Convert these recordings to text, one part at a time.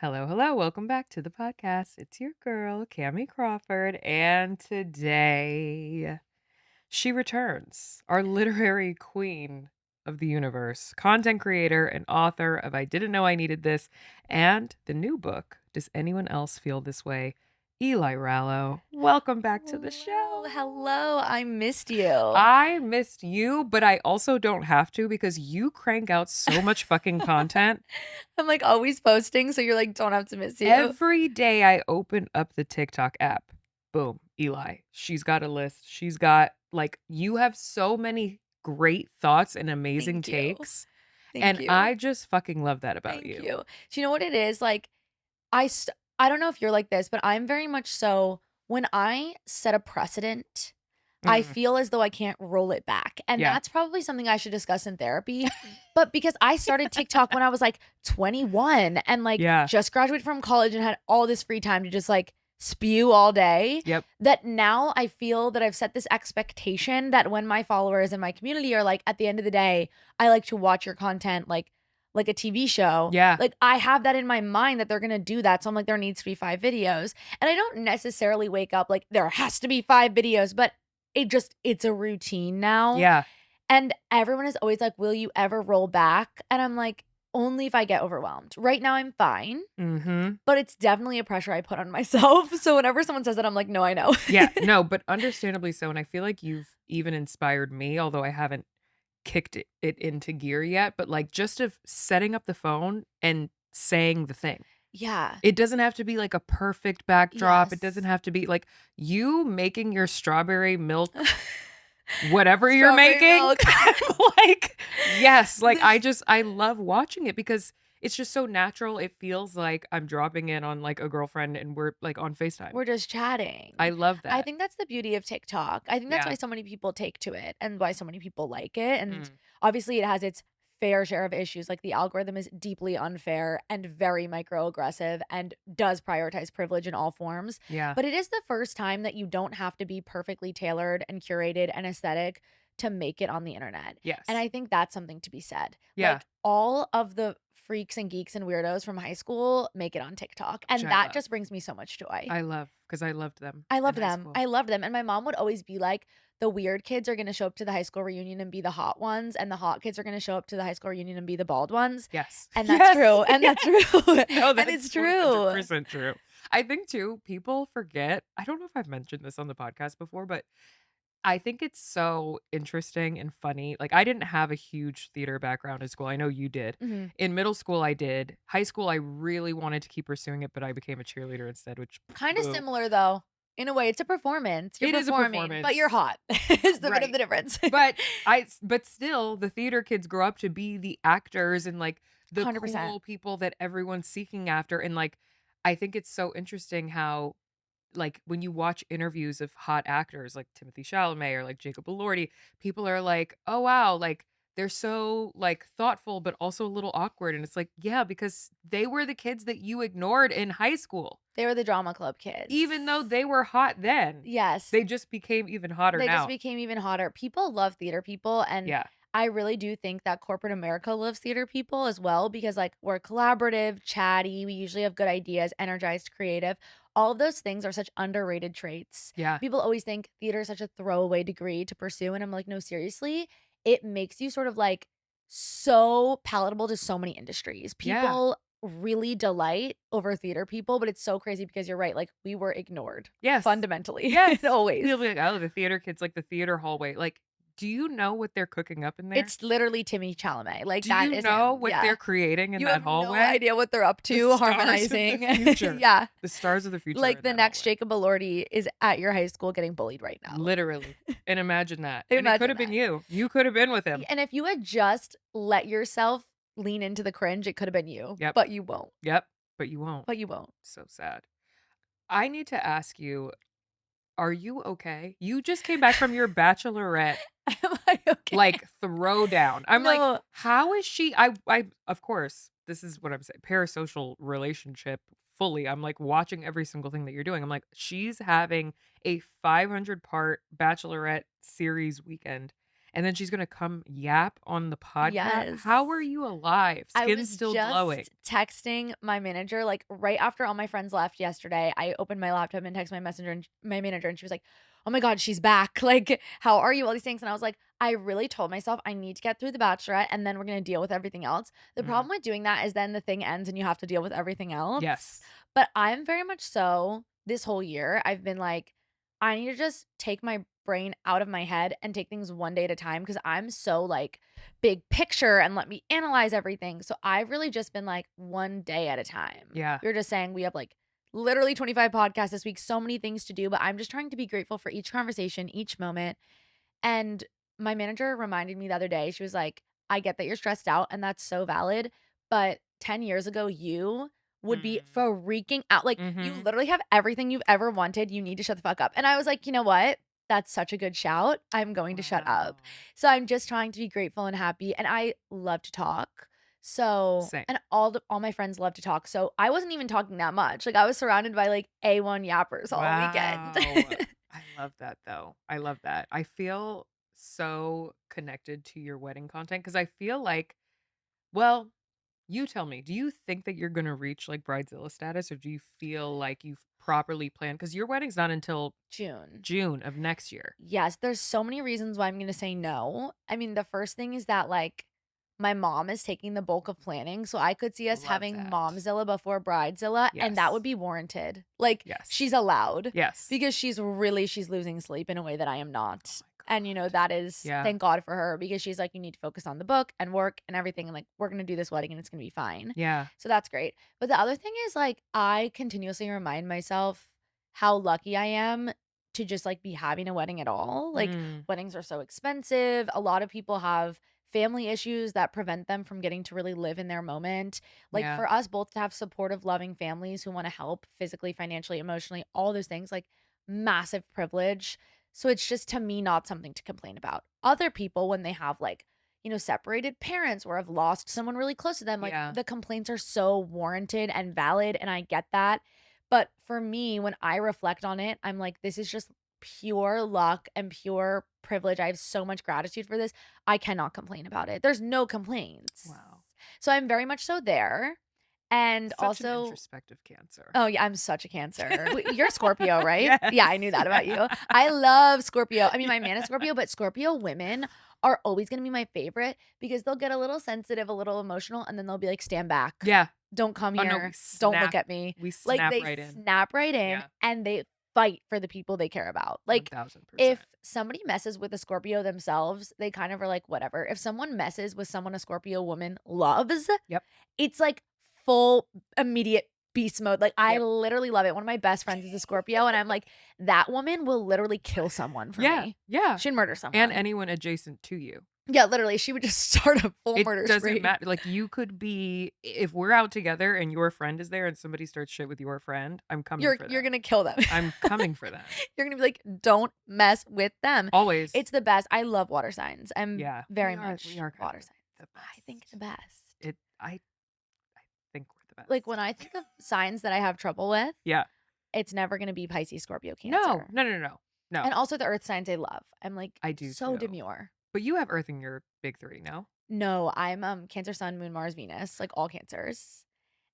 Hello, hello. Welcome back to the podcast. It's your girl, Kamie Crawford, and today she returns, our literary queen of the universe, content creator and author of I Didn't Know I Needed This and the new book, Does Anyone Else Feel This Way? Eli Rallo. Welcome back to the show. Hello. I missed you. I missed you, but I also don't have to because you crank out so much fucking content. I'm like always posting, so you're like, don't have to miss you. Every day I open up the TikTok app, boom, Eli. She's got a list. She's got you have so many great thoughts and amazing Thank you. takes. Thank And you. I just fucking love that about Thank you. you. Do you know what it is? Like, I don't know if you're like this, but I'm very much so when I set a precedent, I feel as though I can't roll it back. And Yeah. that's probably something I should discuss in therapy. But because I started TikTok when I was like 21 and Yeah. just graduated from college and had all this free time to just like spew all day, Yep. that now I feel that I've set this expectation that when my followers and my community are like, at the end of the day, I like to watch your content like a TV show. Yeah. Like I have that in my mind that they're going to do that. So I'm like, there needs to be 5 videos. And I don't necessarily wake up like there has to be 5 videos, but it's a routine now. Yeah. And everyone is always like, will you ever roll back? And I'm like, only if I get overwhelmed. Right now I'm fine. Mm-hmm. But it's definitely a pressure I put on myself. So whenever someone says that, I'm like, no, I know. Yeah. No, but understandably so. And I feel like you've even inspired me, although I haven't kicked it into gear yet, but like just of setting up the phone and saying the thing. Yeah. It doesn't have to be like a perfect backdrop. It Yes. doesn't have to be like you making your strawberry milk, whatever you're Strawberry making. milk. Like, yes, like I love watching it because it's just so natural. It feels like I'm dropping in on like a girlfriend and we're like on FaceTime. We're just chatting. I love that. I think that's the beauty of TikTok. I think that's Yeah. why so many people take to it and why so many people like it. And Mm. obviously, it has its fair share of issues. Like the algorithm is deeply unfair and very microaggressive and does prioritize privilege in all forms. Yeah. But it is the first time that you don't have to be perfectly tailored and curated and aesthetic to make it on the internet. Yes. And I think that's something to be said. Yeah. Like all of the freaks and geeks and weirdos from high school make it on TikTok. And Which I that love. just brings me so much joy. I love because I loved them. I loved in high them. school. I loved them. And my mom would always be like, the weird kids are going to show up to the high school reunion and be the hot ones. And the hot kids are going to show up to the high school reunion and be the bald ones. Yes. And that's true. And Yes. that's true. No, and that's it's true. 100% true. I think too, people forget. I don't know if I've mentioned this on the podcast before, but I think it's so interesting and funny. Like I didn't have a huge theater background in school. I know you did. Mhm. In middle school I did. High school I really wanted to keep pursuing it, but I became a cheerleader instead, which Kind of boo. similar though. In a way, it's a performance. You're It is a performing, performance. but you're hot. It's the bit Right. of the difference. But still the theater kids grow up to be the actors and like the 100%. cool people that everyone's seeking after. And like I think it's so interesting how like when you watch interviews of hot actors like Timothy Chalamet or like Jacob Elordi, people are like, "Oh wow, like they're so like thoughtful but also a little awkward." And it's like, "Yeah, because they were the kids that you ignored in high school. They were the drama club kids. Even though they were hot then. Yes. They just became even hotter They now." just became even hotter. People love theater people. And Yeah. I really do think that corporate America loves theater people as well because like we're collaborative, chatty, we usually have good ideas, energized, creative. All of those things are such underrated traits. Yeah. People always think theater is such a throwaway degree to pursue. And I'm like, no, seriously, it makes you sort of like so palatable to so many industries. Yeah. People really delight over theater people, but it's so crazy because you're right. Like we were ignored. Yes. Fundamentally. Yes. Always. People be like, "Oh, the theater kids like the theater hallway." Like, do you know what they're cooking up in there? It's literally Timmy Chalamet. Like Do that you is know him. what Yeah. they're creating in You that have hallway? no idea what they're up The to, stars of the harmonizing. future. Yeah. The stars of the future. Like in the that next hallway. Jacob Elordi is at your high school getting bullied right now. Literally. And imagine that. And it Imagine could have been that. you. You could have been with him. And if you had just let yourself lean into the cringe, it could have been you. Yep. But you won't. Yep. But you won't. But you won't. So sad. I need to ask you, are you okay? You just came back from your bachelorette Am I okay? like throwdown. I'm like, No. how is she? I of course, this is what I'm saying. Parasocial relationship fully. I'm like watching every single thing that you're doing. I'm like, she's having a 500 part bachelorette series weekend. And then she's gonna come yap on the podcast. Yes. How are you alive? I Skin's was still just glowing. texting my manager, like, right after all my friends left yesterday. I opened my laptop and texted my manager, and she was like, "Oh my god, she's back. Like, how are you?" All these things. And I was like, I really told myself I need to get through The Bachelorette, and then we're gonna deal with everything else. The Mhm. problem with doing that is then the thing ends and you have to deal with everything else. Yes. But I'm very much so this whole year, I've been like, I need to just take my brain out of my head and take things one day at a time, because I'm so like big picture and let me analyze everything. So I've really just been like one day at a time. Yeah. You're just saying we have like literally 25 podcasts this week, so many things to do, but I'm just trying to be grateful for each conversation, each moment. And my manager reminded me the other day, she was like, I get that you're stressed out and that's so valid, but 10 years ago, you would be Mm. freaking out. Like, you Mhm. literally have everything you've ever wanted. You need to shut the fuck up. And I was like, you know what? That's such a good shout. I'm going to shut up. Wow. So I'm just trying to be grateful and happy. And I love to talk. So, Same. and all my friends love to talk. So I wasn't even talking that much. Like, I was surrounded by like A1 yappers all weekend. Wow. I love that though. I love that. I feel so connected to your wedding content because I feel like, well, you tell me, do you think that you're gonna reach like bridezilla status, or do you feel like you've properly planned? Because your wedding's not until June. June of next year. Yes, there's so many reasons why I'm gonna say no. I mean, the first thing is that, like, my mom is taking the bulk of planning, so I could see us Love having that. Momzilla before Bridezilla, and that would Yes. be warranted. Like, Yes. she's allowed, Yes. because she's losing sleep in a way that I am Oh not. my And, God. that is Yeah. thank God for her, because she's like, "You need to focus on the book and work and everything, and, like, we're gonna do this wedding and it's gonna be fine." Yeah. So that's great. But the other thing is, like, I continuously remind myself how lucky I am to just, like, be having a wedding at all. Like, Mm. weddings are so expensive. A lot of people have family issues that prevent them from getting to really live in their moment. Like, Yeah. for us both to have supportive, loving families who want to help physically, financially, emotionally, all those things, like, massive privilege. So it's just, to me, not something to complain about. Other people, when they have like, separated parents or have lost someone really close to them, like, Yeah. the complaints are so warranted and valid, and I get that. But for me, when I reflect on it, I'm like, this is just pure luck and pure privilege. I have so much gratitude for this. I cannot complain about it. There's no complaints. Wow. So I'm very much so there. And Such an also, introspective Cancer. oh yeah, I'm such a Cancer. You're Scorpio, right? Yes. Yeah, I knew that about you. I love Scorpio. I mean, my man is Scorpio, but Scorpio women are always going to be my favorite, because they'll get a little sensitive, a little emotional, and then they'll be like, stand back. Yeah. Don't come Oh no, here. Don't look at me. We Like, snap they right in. snap right in, Yeah. and they fight for the people they care about. Like, 1000%. if somebody messes with a Scorpio themselves, they kind of are like, whatever. If someone messes with someone a Scorpio woman loves, Yep. it's like full immediate beast mode. Like, I Yep. literally love it. One of my best friends is a Scorpio, and I'm like, that woman will literally kill someone for Yeah. me. Yeah. She'd murder someone. And anyone adjacent to you. Yeah, literally, she would just start a full It murder doesn't spree. matter. Like, you could be, if we're out together and your friend is there and somebody starts shit with your friend, I'm coming for them. You're gonna kill them. I'm coming for them. You're gonna be like, don't mess with them. Always. It's the best. I love water signs. I'm Yeah. very We are much kind water of signs. the I think best. the best. I think we're the best. Like, when I think of signs that I have trouble with, Yeah. it's never gonna be Pisces, Scorpio, No. Cancer. No. And also the earth signs I love. I'm like, I do so too. demure. But you have Earth in your big three, no? No, I'm Cancer, Sun, Moon, Mars, Venus, like all Cancers.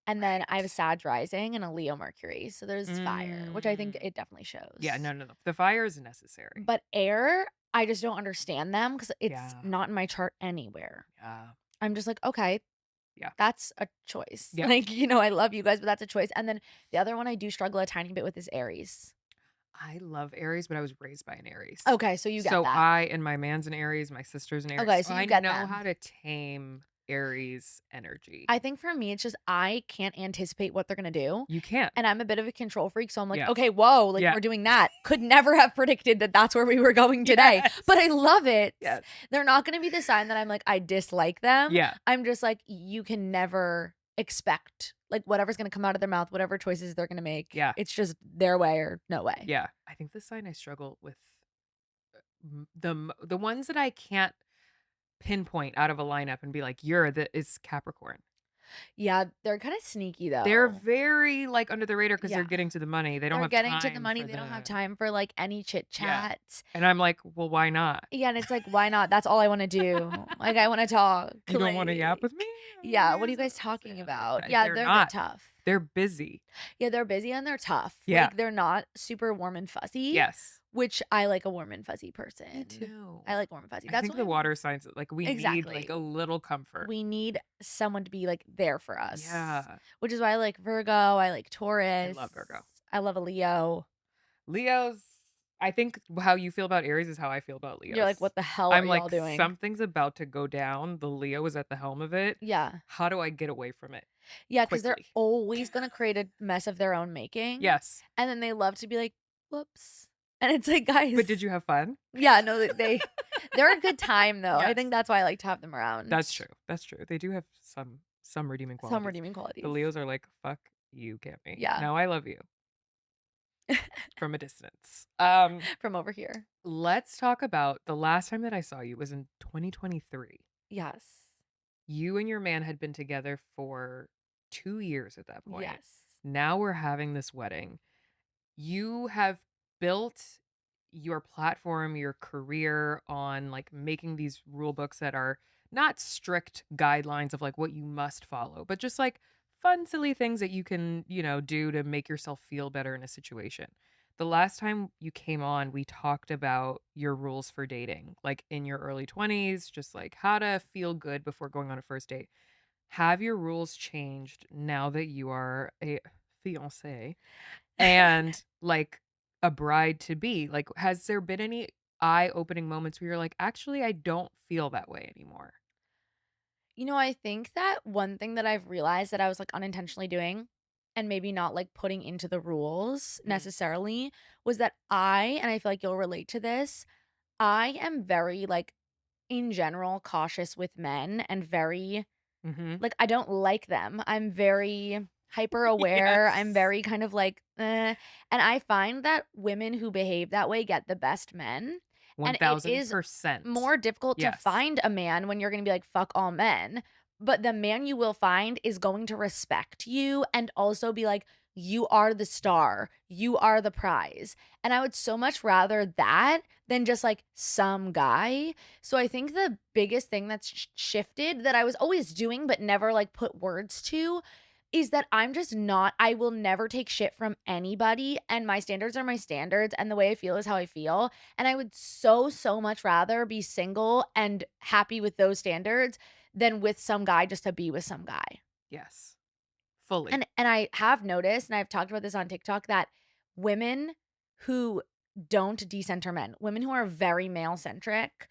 And then I have a Sag rising and a Leo Mercury. So there's fire, which I think it definitely shows. Yeah, no. The fire is necessary. But air, I just don't understand them, because it's Yeah. not in my chart anywhere. Yeah. I'm just like, okay, Yeah. that's a choice. Yeah. Like, I love you guys, but that's a choice. And then the other one I do struggle a tiny bit with is Aries. I love Aries, but I was raised by an Aries. Okay, so you get So that. and my man's an Aries, my sister's an Aries. Okay, so you I get know them. how to tame Aries energy. I think for me, it's just I can't anticipate what they're gonna do. You can't. And I'm a bit of a control freak, so I'm like, Yeah. okay, whoa, like, Yeah. we're doing that. Could never have predicted that that's where we were going today. Yes. But I love it. Yes. They're not gonna be the sign that I'm like, I dislike them. Yeah. I'm just like, you can never expect, like, whatever's gonna come out of their mouth, whatever choices they're gonna make. Yeah. It's just their way or no way. Yeah. I think the sign I struggle with, the ones that I can't pinpoint out of a lineup and be like, is Capricorn. Yeah, they're kind of sneaky They're though. very, like, under the radar because 'cause they're Yeah. getting to the money. They don't They're have getting to the time money. for They don't have the time for like any chit yeah. chat. And I'm like, "Well, why not? Yeah, and it's like, why not? That's all I want to do. Like, I want to talk. You don't wanna yap Like, with me? yeah, what are Here's you guys what I'm talking about? saying." Yeah, They're they're a bit not. tough. They're busy. Yeah, they're busy and they're tough. Yeah. Like, they're not super warm and fuzzy, Yes. which I like a warm and fuzzy Me person. too. I like warm and fuzzy. I That's think why the water signs, like, we need, like, exactly. a little comfort. We need someone to be like there for us, Yeah. which is why I like Virgo. I like I Taurus. love Virgo. I love a Leo. Leos, I think how you feel about Aries is how I feel about You're like, Leos. what the hell are I'm y'all like, doing? something's about to go down. The Leo is at the helm of it. Yeah. How do I get away from it Yeah, because they're quickly? always going to create a mess of their own making. Yes. And then they love to be like, whoops. And it's like, But did guys. you have fun? Yeah, no, they're a good time though. I Yes. think that's why I like to have them around. That's true. That's true. They do have some redeeming qualities. Some redeeming qualities. The Leos are like, fuck you, Kamie. Yeah. Now I love you. From a distance. From over here. Let's talk about the last time that I saw you was in 2023. Yes. You and your man had been together for 2 years at that point. Yes. Now we're having this wedding. You have built your platform, your career on like making these rule books that are not strict guidelines of like what you must follow, but just like fun, silly things that you can, do to make yourself feel better in a situation. The last time you came on, we talked about your rules for dating, like in your early 20s, just like how to feel good before going on a first date. Have your rules changed now that you are a fiance and like a bride to be? Like, has there been any eye-opening moments where you're like, actually, I don't feel that way anymore? I think that one thing that I've realized that I was like unintentionally doing and maybe not like putting into the rules Mm. necessarily was that and I feel like you'll relate to this, I am very like in general cautious with men and very Mm-hmm. like I don't like them. I'm very hyper aware. I'm Yes. very kind of like and I find that women who behave that way get the best men. And it is 1000%. more difficult to Yes. find a man when you're going to be like, fuck all men. But the man you will find is going to respect you and also be like, you are the star. You are the prize. And I would so much rather that than just like some guy. So I think the biggest thing that's shifted that I was always doing but never like put words to is that I'm just not, I will never take shit from anybody. And my standards are my standards. And the way I feel is how I feel. And I would so, so much rather be single and happy with those standards than with some guy just to be with some guy. Yes. Fully. And I have noticed, and I've talked about this on TikTok, that women who don't decenter men, women who are very male centric,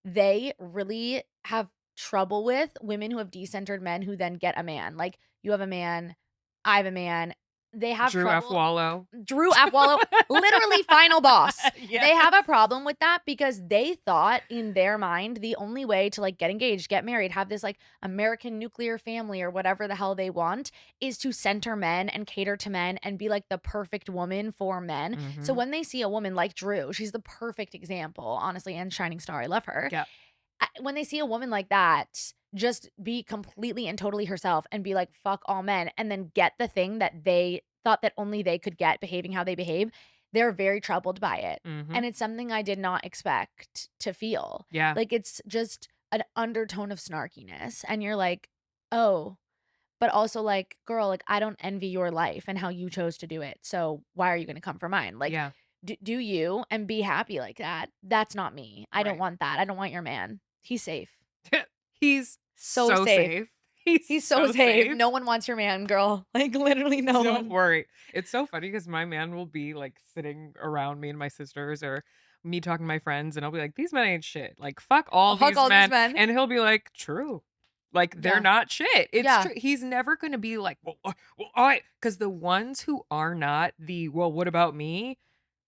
they really have trouble with women who have decentered men who then get a man. Like you have a man, I have a man. They have Drew F. trouble. Wallow. Drew F. Wallow, literally final boss. Yes. They have a problem with that because they thought in their mind the only way to like get engaged, get married, have this like American nuclear family or whatever the hell they want is to center men and cater to men and be like the perfect woman for men. Mhm. So when they see a woman like Drew, she's the perfect example, honestly, and shining star. I love her. Yeah. When they see a woman like that, just be completely and totally herself and be like, fuck all men, and then get the thing that they thought that only they could get behaving how they behave, they're very troubled by it. Mhm. And it's something I did not expect to feel. Yeah. Like it's just an undertone of snarkiness. And you're like, oh, but also like, girl, like I don't envy your life and how you chose to do it. So why are you going to come for mine? Like, Yeah. do you and be happy like that. That's not me. I don't Right. want that. I don't want your man. He's safe. He's So so safe. safe. He's so safe. No one wants your man, girl. Like literally no Don't one. worry. It's so funny because my man will be like sitting around me and my sisters or me talking to my friends, and I'll be like, these men ain't shit. Like, fuck all Fuck these all men. these men. And he'll be like, true. Like, they're Yeah. not shit. It's Yeah. true. He's never going to be like, well, all right. Because the ones who are not well, what about me?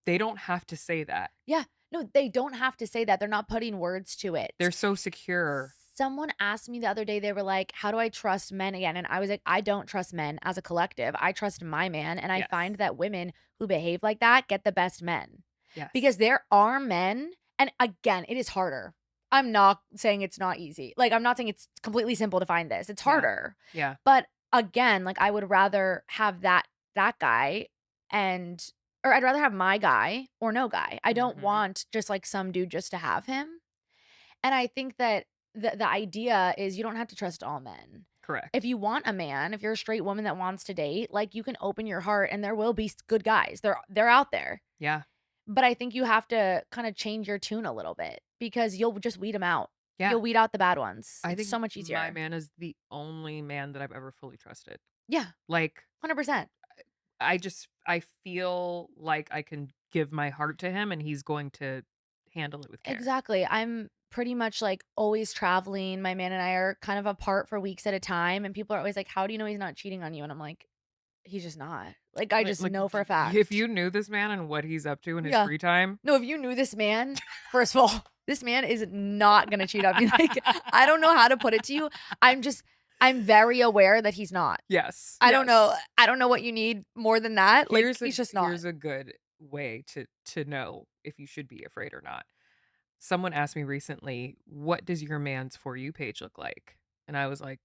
They don't have to say that. Yeah. No, they don't have to say that. They're not putting words to it. They're so secure. Someone asked me the other day, they were like, how do I trust men again? And I was like, I don't trust men as a collective. I trust my man. And I Yes. find that women who behave like that get the best men. Yes. Because there are men, and again, it is harder. I'm not saying it's not easy. Like, I'm not saying it's completely simple to find this. It's harder. Yeah. But again, like, I would rather have that guy and or I'd rather have my guy or no guy. I don't Mhm. want just like some dude just to have him. And I think that the idea is you don't have to trust all men. If Correct. you want a man, if you're a straight woman that wants to date, like, you can open your heart and there will be good guys. They're out there. Yeah. But I think you have to kind of change your tune a little bit because you'll just weed them out. Yeah. You'll weed out the bad ones. I It's think so much my easier. man is the only man that I've ever fully trusted. Yeah, Like, 100%. I feel like I can give my heart to him and he's going to handle it with care. Exactly. I'm pretty much like always traveling. My man and I are kind of apart for weeks at a time. And people are always like, how do you know he's not cheating on you? And I'm like, he's just not. Like, I just Like, know for a if fact. you knew this man and what he's up to in his Yeah. free time. No, if you knew this man, first of all, this man is not going to cheat on you. Like, I don't know how to put it to you. I'm very aware that he's not. Yes. I don't know. Yes. I don't know what you need more than that. Like, he's just not. Here's a good way to know if you should be afraid or not. Someone asked me recently, "What does your man's For You page look like?" And I was like,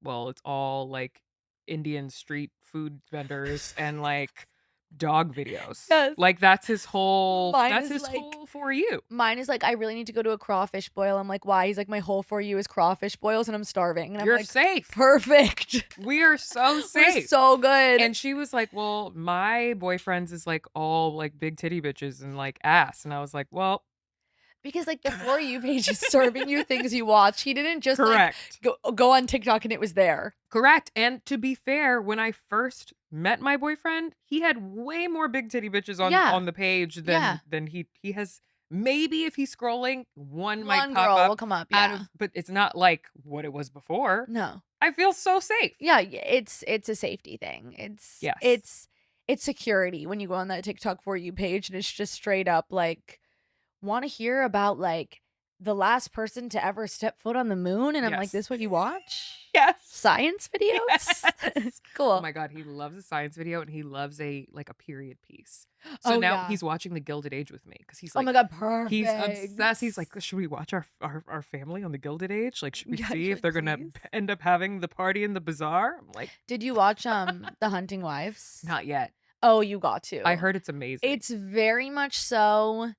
"Well, it's all like Indian street food vendors and like dog videos. Yes. Like that's his whole Mine is like whole For You." Mine is like, I really need to go to a crawfish boil. I'm like, why? He's like, my whole For You is crawfish boils and I'm starving. And I'm You're like, safe. perfect. We are so We're safe. so good. And she was like, "Well, my boyfriend's is like all like big titty bitches and like ass." And I was like, "Well, because like the For You page is serving you things you watch. He didn't just correct. like go on TikTok and it was there. Correct. And to be fair, when I first met my boyfriend, he had way more big titty bitches on the page than he has. Maybe if he's scrolling, one might pop girl up will come up. out Yeah. of, but it's not like what it was before. No. I feel so safe. Yeah, it's a safety thing. Yes. It's security when you go on that TikTok For You page and it's just straight up like, want to hear about like the last person to ever step foot on the moon? And I'm like, Yes. this what you watch? Yes. Science videos? Yes. Cool. Oh my God, he loves a science video and he loves a period piece. So now he's watching The Gilded Age with me because he's like, oh my God, perfect. he's obsessed. He's like, should we watch our family on The Gilded Age? Like, should we see if they're gonna end up having the party in the bazaar? I'm like, did you watch The Hunting Wives? not yet. Oh, you got to. I heard it's amazing. It's very much so.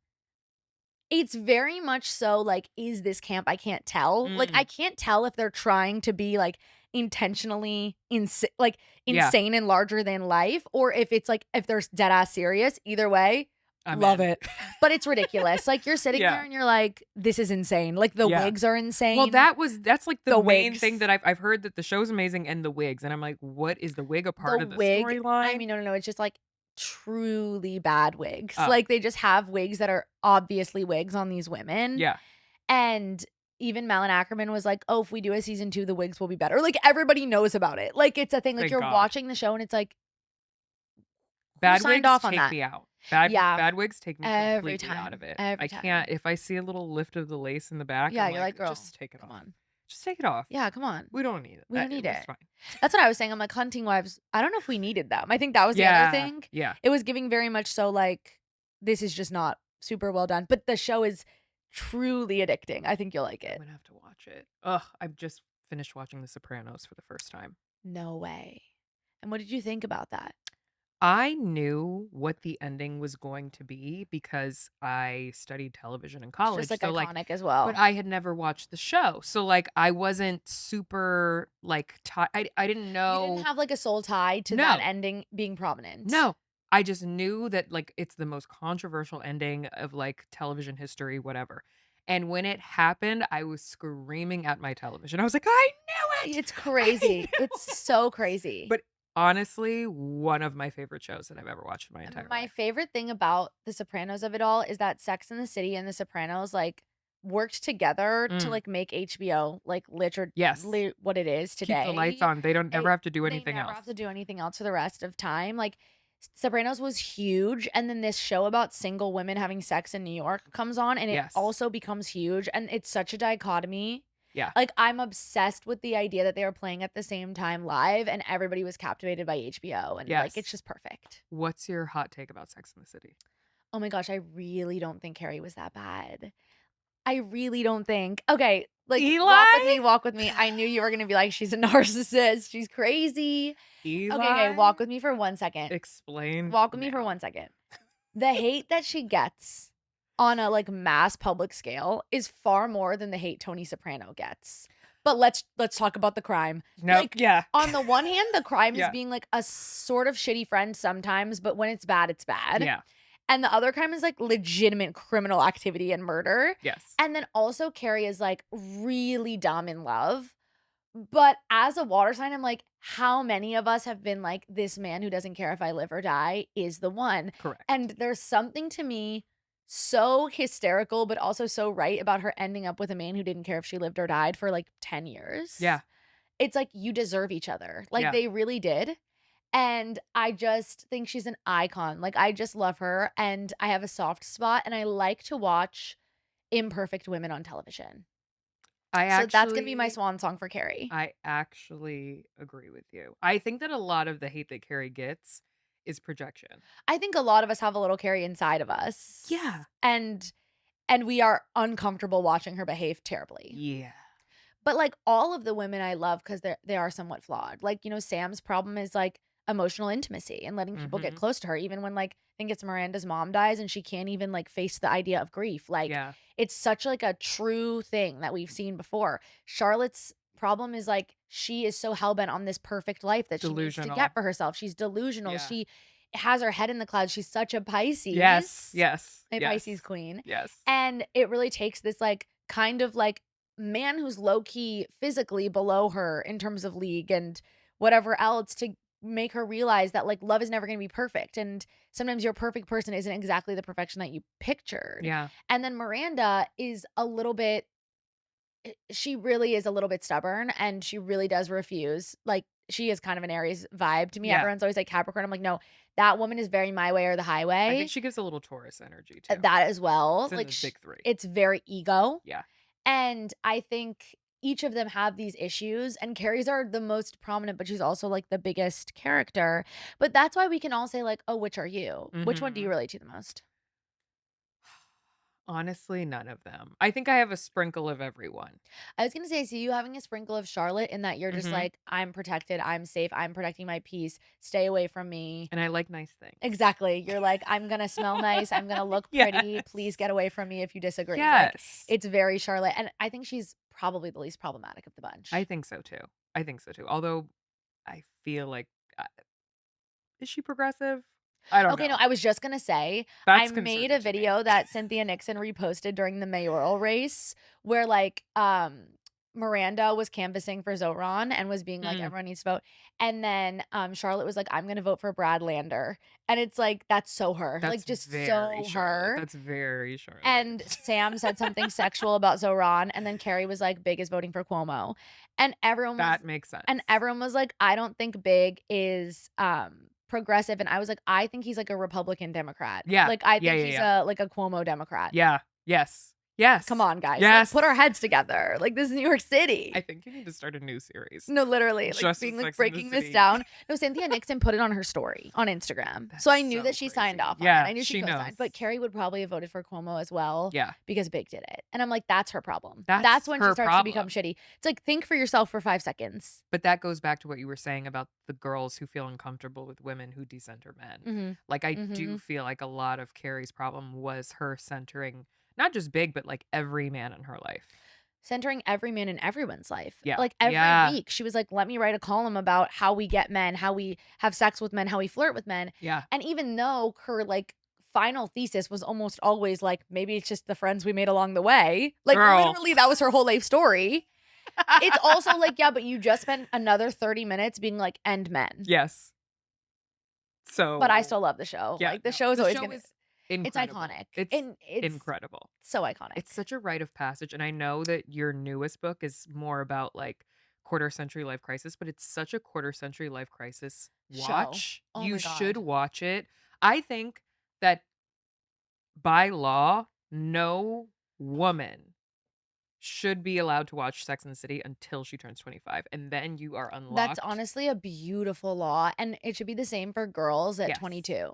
It's very much so like, is this camp? I can't tell. Like, I can't tell if they're trying to be like intentionally insane and larger than life, or if it's like if they're dead ass serious. Either way, love it. But it's ridiculous. Like, you're sitting there and you're like, this is insane. Like, the wigs are insane. Well, that's like the main wigs. thing that I've heard, that the show's amazing and the wigs. And I'm like, what is the wig a part of the storyline? I mean, no. It's just like truly bad wigs. Oh. Like, they just have wigs that are obviously wigs on these women. Yeah. And even Malin Ackerman was like, oh, if we do a season 2, the wigs will be better. Like, everybody knows about it. Like, it's a thing. Like, Thank you're God. watching the show and it's like, bad signed wigs off on take that? me out. Bad wigs take me Every completely out of it. Every I time. can't, if I see a little lift of the lace in the back, Yeah, I'm you're like, girl, just take it come off. on. Just take it off. Yeah, come on. We don't need it. We don't need it. It's fine. That's what I was saying. I'm like, Hunting Wives, I don't know if we needed them. I think that was the other thing. Yeah. It was giving very much so like, this is just not super well done. But the show is truly addicting. I think you'll like it. I'm gonna have to watch it. Ugh, I've just finished watching The Sopranos for the first time. No way. And what did you think about that? I knew what the ending was going to be because I studied television in college. It's just so, like iconic as well. But I had never watched the show. So like I wasn't super like I didn't know. You didn't have like a soul tie to that ending being prominent. No. I just knew that like it's the most controversial ending of like television history, whatever. And when it happened, I was screaming at my television. I was like, I knew it. It's crazy. It's so crazy. But honestly, one of my favorite shows that I've ever watched in my entire life. My favorite thing about The Sopranos of it all is that Sex and the City and The Sopranos like worked together to like make HBO like literally what it is today. Keep the lights on. They don't ever have to do anything else. They never have to do anything else for the rest of time. Like, Sopranos was huge, and then this show about single women having sex in New York comes on, and it also becomes huge, and it's such a dichotomy. Yeah. Like, I'm obsessed with the idea that they were playing at the same time live, and everybody was captivated by HBO, and like, it's just perfect. What's your hot take about Sex and the City? Oh my gosh, I really don't think Carrie was that bad. I really don't think. Okay, like, Eli? walk with me. I knew you were gonna be like, she's a narcissist. She's crazy. Okay, Eli? walk with me for 1 second. Explain Walk with me for now. 1 second. The hate that she gets on a, like, mass public scale is far more than the hate Tony Soprano gets. But let's talk about the crime. No, Like, yeah. on the one hand, the crime is Yeah. being, like, a sort of shitty friend sometimes, but when it's bad, it's bad. Yeah. And the other crime is, like, legitimate criminal activity and murder. Yes. And then also Carrie is, like, really dumb in love. But as a water sign, I'm like, how many of us have been like, this man who doesn't care if I live or die is the one? Correct. And there's something to me so hysterical, but also so right about her ending up with a man who didn't care if she lived or died for like 10 years. Yeah. It's like you deserve each other. Like Yeah. they really did. And I just think she's an icon. Like I just love her. And I have a soft spot. And I like to watch imperfect women on television. So that's going to be my swan song for Carrie. I actually agree with you. I think that a lot of the hate that Carrie gets is projection. I think a lot of us have a little Carrie inside of us. Yeah. And we are uncomfortable watching her behave terribly. Yeah. But like all of the women I love because they are somewhat flawed. Like, you know, Sam's problem is like emotional intimacy and letting people get close to her, even when like I think it's Miranda's mom dies and she can't even like face the idea of grief. Like it's such like a true thing that we've seen before. Charlotte's problem is like she is so hellbent on this perfect life that she needs to get for herself. She's delusional. Yeah. She has her head in the clouds. She's such a Pisces. Yes. A Pisces queen. Yes. And it really takes this like kind of like man who's low-key physically below her in terms of league and whatever else to make her realize that like love is never going to be perfect, and sometimes your perfect person isn't exactly the perfection that you pictured. Yeah. And then Miranda is a little bit, she really is a little bit stubborn, and she really does refuse. Like she is kind of an Aries vibe to me. Everyone's always like Capricorn. I'm like, no, that woman is very my way or the highway. I think she gives a little Taurus energy too. That as well. It's like in the big three. It's very ego. Yeah. And I think each of them have these issues, and Carrie's are the most prominent, but she's also like the biggest character. But that's why we can all say like, oh, which are you? Which one do you relate to the most? Honestly, none of them. I think I have a sprinkle of everyone. I was going to say, I see you having a sprinkle of Charlotte in that you're just like, I'm protected, I'm safe, I'm protecting my peace, stay away from me. And I like nice things. Exactly. You're like, I'm going to smell nice, I'm going to look pretty, please get away from me if you disagree. Yes. Like, it's very Charlotte. And I think she's probably the least problematic of the bunch. I think so too. Although I feel like, is she progressive? I don't know. Okay, no, I was just going to say, I made a video that Cynthia Nixon reposted during the mayoral race where like Miranda was canvassing for Zoran and was being like, everyone needs to vote. And then Charlotte was like, I'm going to vote for Brad Lander. And it's like, that's so her. That's like just so Charlotte. her. That's very Charlotte. And Sam said something sexual about Zoran. And then Carrie was like, Big is voting for Cuomo. And everyone was, that makes sense. And everyone was like, I don't think Big is progressive. And I was like, I think he's like a Republican Democrat. Yeah. Like I think he's a like a Cuomo Democrat. Yeah. Yes. Come on, guys. Yes. Like, put our heads together. Like this is New York City. I think you need to start a new series. No, literally. Like Just being like Sex and the breaking this City. down. No, Cynthia Nixon put it on her story on Instagram. So I knew that she signed off on it. I knew she co-signed. knows. But Carrie would probably have voted for Cuomo as well. Yeah. Because Big did it. And I'm like, that's her problem. That's when her she starts problem. to become shitty. It's like, think for yourself for 5 seconds. But that goes back to what you were saying about the girls who feel uncomfortable with women who decenter men. Like I do feel like a lot of Carrie's problem was her centering not just Big, but like every man in her life. Centering every man in everyone's life. Yeah. Like every week, she was like, let me write a column about how we get men, how we have sex with men, how we flirt with men. Yeah. And even though her like final thesis was almost always like, maybe it's just the friends we made along the way. Like literally that was her whole life story. It's also like, yeah, but you just spent another 30 minutes being like, end men. Yes. So. But I still love the show. Yeah, like the show is always show gonna. is incredible. It's iconic. It's incredible. So iconic. It's such a rite of passage. And I know that your newest book is more about like quarter century life crisis, but it's such a quarter century life crisis watch. Oh you my God. should watch it. I think that by law, no woman should be allowed to watch Sex and the City until she turns 25. And then you are unlocked. That's honestly a beautiful law. And it should be the same for girls at 22.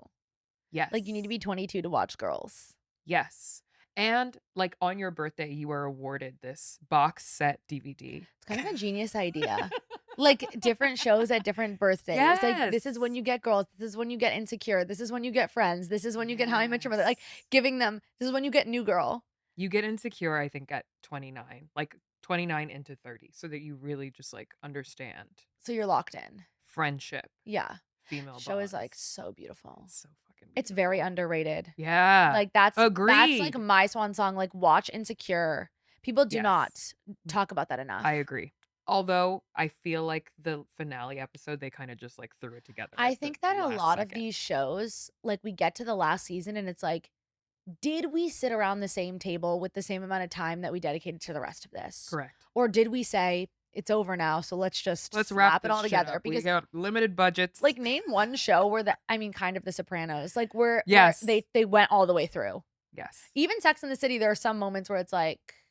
Yes. Like you need to be 22 to watch Girls. Yes. And, like, on your birthday, you were awarded this box set DVD. It's kind of a genius idea. Like, different shows at different birthdays. Like, this is when Yes. you get Girls, this is when you get Insecure, this is when you get Friends, this is when you get How I Met Your Mother. Like, Yes. giving them, this is when you get New Girl. You get Insecure, I think, at 29, like, 29 into 30, so that you really just, like, understand So you're locked in. friendship, Yeah. female Show is, like, bonds. so beautiful. It's so fucking It's very beautiful. underrated. Yeah. Like, that's, like, Agreed. my swan song, like, watch Insecure. People do Yes. not talk about that I enough. agree. Although, I feel like the finale episode, they kinda just, like, threw it together I at the think that a last lot of second. these shows, like, we get to the last season and it's like, did we sit around the same table with the same amount of time that we dedicated to the rest of this? Correct. Or did we say, it's over now, so let's just Let's wrap slap it this all shit together? up. We Because, got limited budgets. like, name one show where kind of The Sopranos, like, where Yes. they went all the way through. Yes. Even Sex and the City, there are some moments where it's like,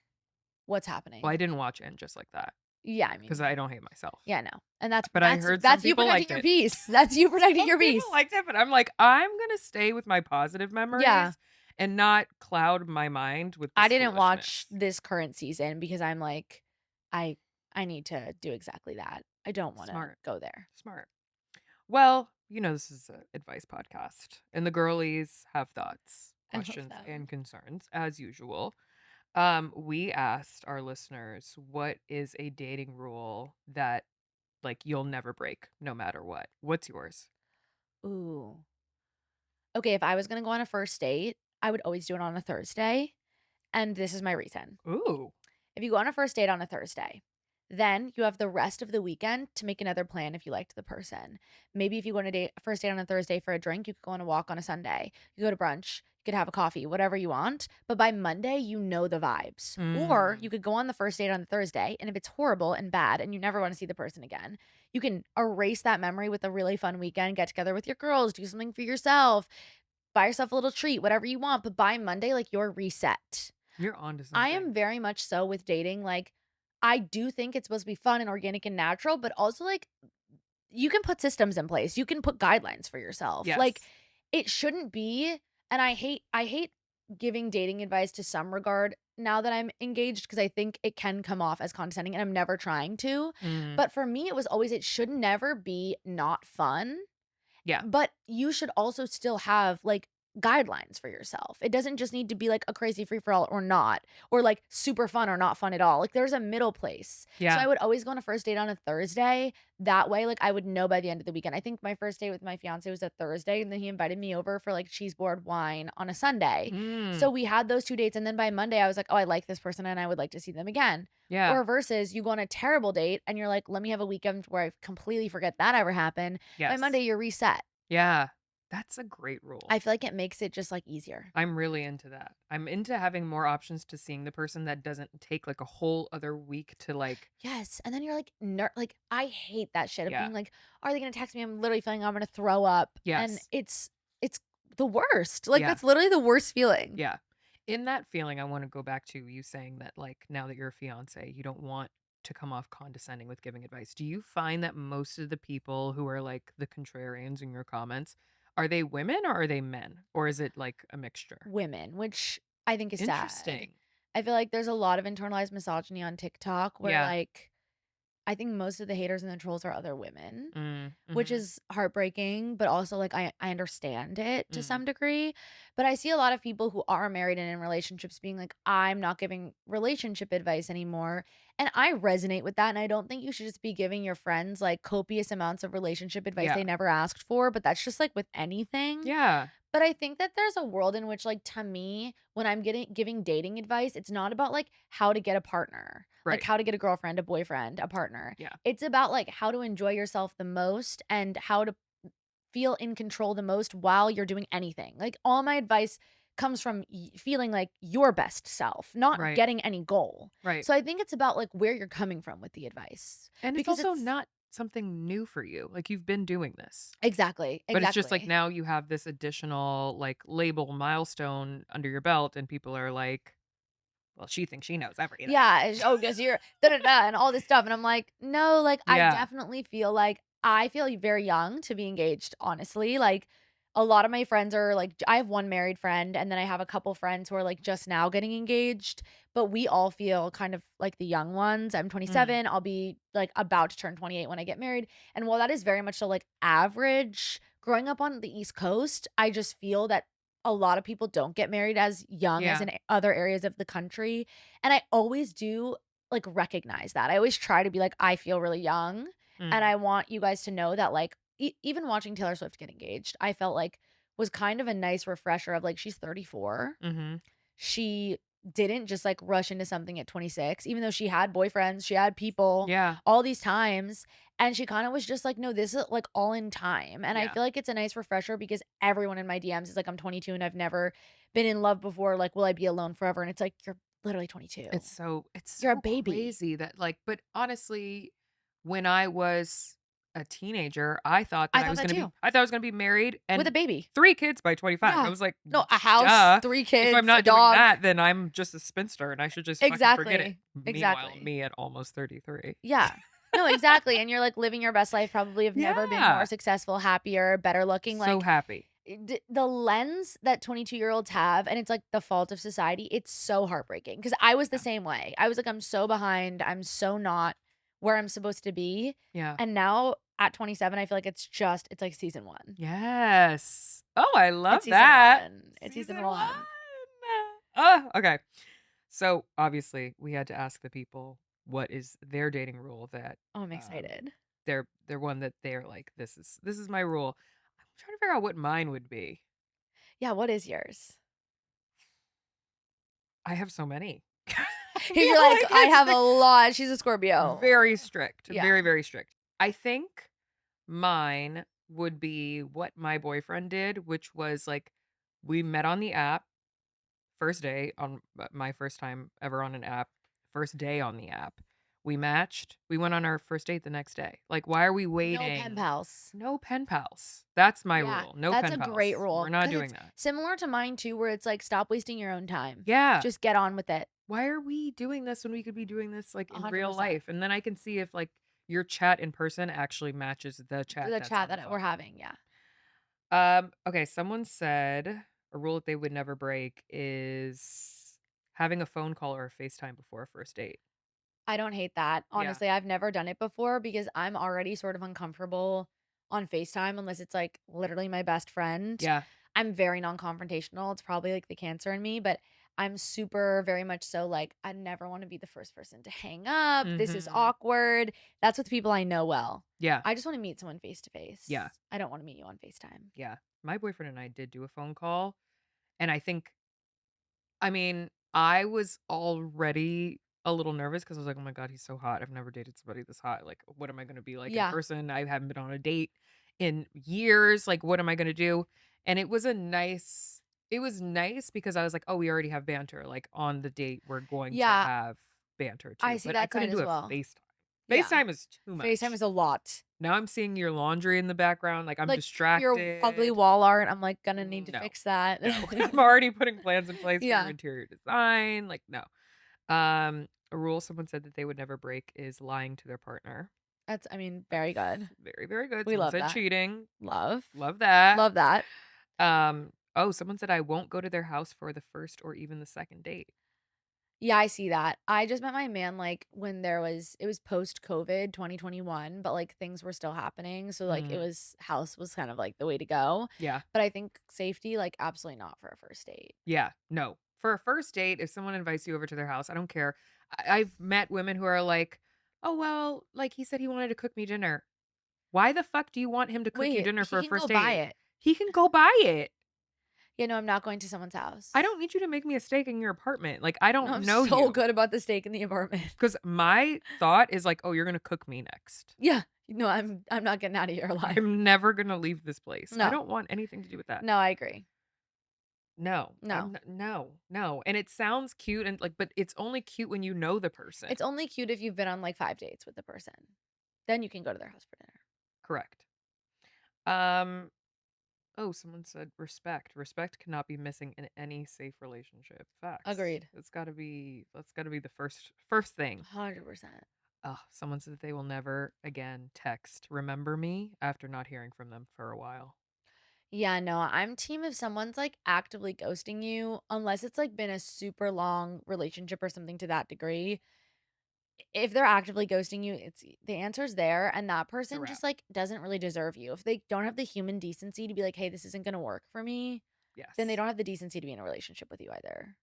what's happening? Well, I didn't watch it just like that Yeah, I mean, because I don't hate myself. yeah, no. And that's But I heard some you people protecting liked your it. peace. That's you protecting Some your people peace. liked it, but I'm like, I'm gonna stay with my positive memories and not cloud my mind with this I didn't watch foolishness. this current season because I'm like, I need to do exactly that. I don't want to Smart. go there. Smart. Well, this is an advice podcast, and the girlies have thoughts, I love questions, them. and concerns as usual. We asked our listeners, what is a dating rule that like you'll never break no matter what? What's yours? Ooh. Okay, if I was gonna go on a first date, I would always do it on a Thursday. And this is my reason. Ooh. If you go on a first date on a Thursday, then you have the rest of the weekend to make another plan if you liked the person. Maybe if you go on a first date on a Thursday for a drink, you could go on a walk on a Sunday. You go to brunch, you could have a coffee, whatever you want. But by Monday, you know the vibes. Or you could go on the first date on the Thursday, and if it's horrible and bad and you never want to see the person again, you can erase that memory with a really fun weekend, get together with your girls, do something for yourself, buy yourself a little treat, whatever you want. But by Monday, like, you're reset. You're onto I something. am very much so with dating. Like, I do think it's supposed to be fun and organic and natural, but also, like, you can put systems in place. You can put guidelines for yourself. Yes. Like, it shouldn't be, and I hate giving dating advice to some regard now that I'm engaged because I think it can come off as condescending and I'm never trying to. Mm, But for me, it was always, it should never be not fun. yeah. But you should also still have, like, guidelines for yourself. It doesn't just need to be like a crazy free for all or not, or like super fun or not fun at all. Like, there's a middle place. So Yeah. I would always go on a first date on a Thursday. That way, like, I would know by the end of the weekend. I think my first date with my fiance was a Thursday, and then he invited me over for like cheese board wine on a Sunday. Mm, So we had those 2 dates, and then by Monday I was like, oh, I like this person and I would like to see them again. yeah. Or versus you go on a terrible date and you're like, let me have a weekend where I completely forget that ever happened. By Yes. Monday you're reset. Yeah. That's a great rule. I feel like it makes it just, like, easier. I'm really into that. I'm into having more options to seeing the person that doesn't take like a whole other week to like. Yes, and then you're like, like, I hate that shit of Yeah. being like, "Are they gonna text me? I'm literally feeling I'm gonna throw up." And Yes. it's the worst. Like, Yeah. that's literally the worst feeling. Yeah. In that feeling, I want to go back to you saying that, like, now that you're a fiance, you don't want to come off condescending with giving advice. Do you find that most of the people who are like the contrarians in your comments, are they women or are they men? Or is it like a mixture? Women, which I think is sad. Interesting. I feel like there's a lot of internalized misogyny on TikTok where, Yeah. like, I think most of the haters and the trolls are other women. Which Mhm. is heartbreaking, but also, like, I understand it to Mm. some degree. But I see a lot of people who are married and in relationships being like, I'm not giving relationship advice anymore. And I resonate with that. And I don't think you should just be giving your friends like copious amounts of relationship advice Yeah. they never asked for. But that's just like with anything. Yeah. But I think that there's a world in which, like, to me, when I'm giving dating advice, it's not about like how to get a partner, like Right. how to get a girlfriend, a boyfriend, a partner. Yeah. It's about like how to enjoy yourself the most and how to feel in control the most while you're doing anything. Like, all my advice comes from feeling like your best self, not Right. getting any goal. Right. So I think it's about like where you're coming from with the advice. And it's because also not something new for you. Like, you've been doing this. Exactly. But it's just like now you have this additional like label milestone under your belt, and people are like, well, she thinks she knows everything. Yeah. Oh, because you're da da da and all this stuff. And I'm like, no, like, Yeah. I definitely feel like I feel very young to be engaged, honestly. Like, a lot of my friends are like, I have one married friend, and then I have a couple friends who are like just now getting engaged, but we all feel kind of like the young ones. I'm Mm. 27. I'll be like about to turn 28 when I get married. And while that is very much so like average, growing up on the East Coast, I just feel that a lot of people don't get married as young as Yeah. in other areas of the country. And I always do like recognize that. I always try to be like, I feel really young. And Mm. I want you guys to know that like even watching Taylor Swift get engaged, I felt like was kind of a nice refresher of like she's 34. Mhm. She didn't just like rush into something at 26, even though she had boyfriends, she had people Yeah. all these times. And she kind of was just like, no, this is like all in time. And I Yeah. feel like it's a nice refresher because everyone in my DMs is like, I'm 22 and I've never been in love before. Like, will I be alone forever? And it's like, you're literally 22. It's You're a so baby crazy that like but honestly, when I was a teenager, I thought that I thought that too, I thought I was gonna be married with a and baby. 3 kids by 25. I Yeah. was like, No, a house, duh. 3 If I'm kids, a not doing dog. that, then I'm just a spinster and I should just fucking forget it. Exactly. Meanwhile, Exactly. me at almost 33. Yeah. No, exactly, and you're, like, living your best life, probably have never been more Yeah. successful, happier, better looking, So like, happy. the lens that 22-year-olds have, and it's, like, the fault of society, it's so heartbreaking. Because I was the Yeah. same way. I was like, "I'm so behind, I'm so not where I'm supposed to be," Yeah. and now at 27, I feel like it's like season 1. Yes. Oh, I love It's season that. 1. It's Season season 1. 1. Oh, okay. So, obviously, we had to ask the people what is their dating rule that Oh, I'm um excited. they're one that they're like this is my rule. I'm trying to figure out what mine would be. Yeah, what is yours? I have so many. I You're feel like, like "I it's have a like lot." She's a very Scorpio. strict, Yeah. very strict. I think mine would be what my boyfriend did, which was like we met on the app. First day on my first time ever on an app, first day on the app. We matched. We went on our first date the next day. Like, why are we No pen waiting? pals. No pen pals. That's my Yeah, rule. No that's pen a great pals. We're rule not because doing it's that. similar to mine too, where it's like, stop wasting your own time. Yeah. Just get on with it. Why are we doing this when we could be doing this like in real 100%. life? And then I can see if like your chat in person actually matches the chat The that's chat on the that we're phone. having, yeah. Okay, someone said a rule that they would never break is having a phone call or a FaceTime before a first date. I don't hate that. Yeah. Honestly, I've never done it before because I'm already sort of uncomfortable on FaceTime unless it's like literally my best friend. Yeah. I'm very non-confrontational. It's probably like the cancer in me, but I'm super very much so like I never want to be the first person to hang up. This is Mhm. awkward. That's with people I know well. Yeah. I just want to meet someone face to face. Yeah. I don't want to meet you on FaceTime. Yeah. My boyfriend and I did do a phone call, and I mean, I was already a little nervous because I was like, "Oh my god, he's so hot. I've never dated somebody this hot. Like, what am I gonna be like in Yeah. person? I haven't been on a date in years. Like, what am I gonna do?" And it was nice because I was like, "Oh, we already have banter. Like, on the date, we're going to Yeah, have banter I too." see But I that side couldn't do as a well. FaceTime. Yeah. FaceTime is too FaceTime much. is a lot. Now I'm seeing your laundry in the background, like, I'm Like your ugly distracted. wall art, I'm like gonna need to No. fix that. No. I'm already putting plans in place for Yeah. interior design, like, no. A rule someone said that they would never break is lying to their partner. That's I mean, very good. Very, very good. We Someone love said that. cheating. Love. Love that. Love that. Oh, someone said I won't go to their house for the first or even the second date. Yeah, I see that. I just met my man, like, when it was post-COVID 2021, but, like, things were still happening, so, like, it Mm, was house was kind of, like, the way to go, yeah. but I think safety, like, absolutely not for a first date. Yeah. No. For a first date, if someone invites you over to their house, I don't care. I've met women who are like, "Oh, well, like he said he wanted to cook me dinner." Why the fuck do you want him to cook you Wait, dinner he for a can go first buy date? it. He can go buy it. Yeah, no, I'm not going to someone's I house. don't need you to make me a steak in your apartment. Like, I No, don't I'm know so you. good about the steak in the apartment. Because my thought is like, "Oh, you're gonna cook me next. Yeah. No, I'm not getting out of your life. I'm never gonna leave this place. I No. don't want anything to do with that." No, I agree. No. No. No, no, and it sounds cute and, like but it's only cute when you know the person. It's only cute if you've been on, like, 5 dates with the person. Then you can go to their house for dinner. Correct. Um, oh, someone said respect. Respect cannot be missing in any safe relationship. Facts. Agreed. That's gotta be the first thing. 100%. Oh, someone said that they will never again text "remember me" after not hearing from them for a while. Yeah, no, I'm team if someone's like actively ghosting you, unless it's like been a super long relationship or something to that degree. If they're actively ghosting you, it's the answer's there, and that It's a person wrap. just like doesn't really deserve you. If they don't have the human decency to be like, hey, this isn't gonna work for me, then they Yes. don't have the decency to be in a relationship with you either.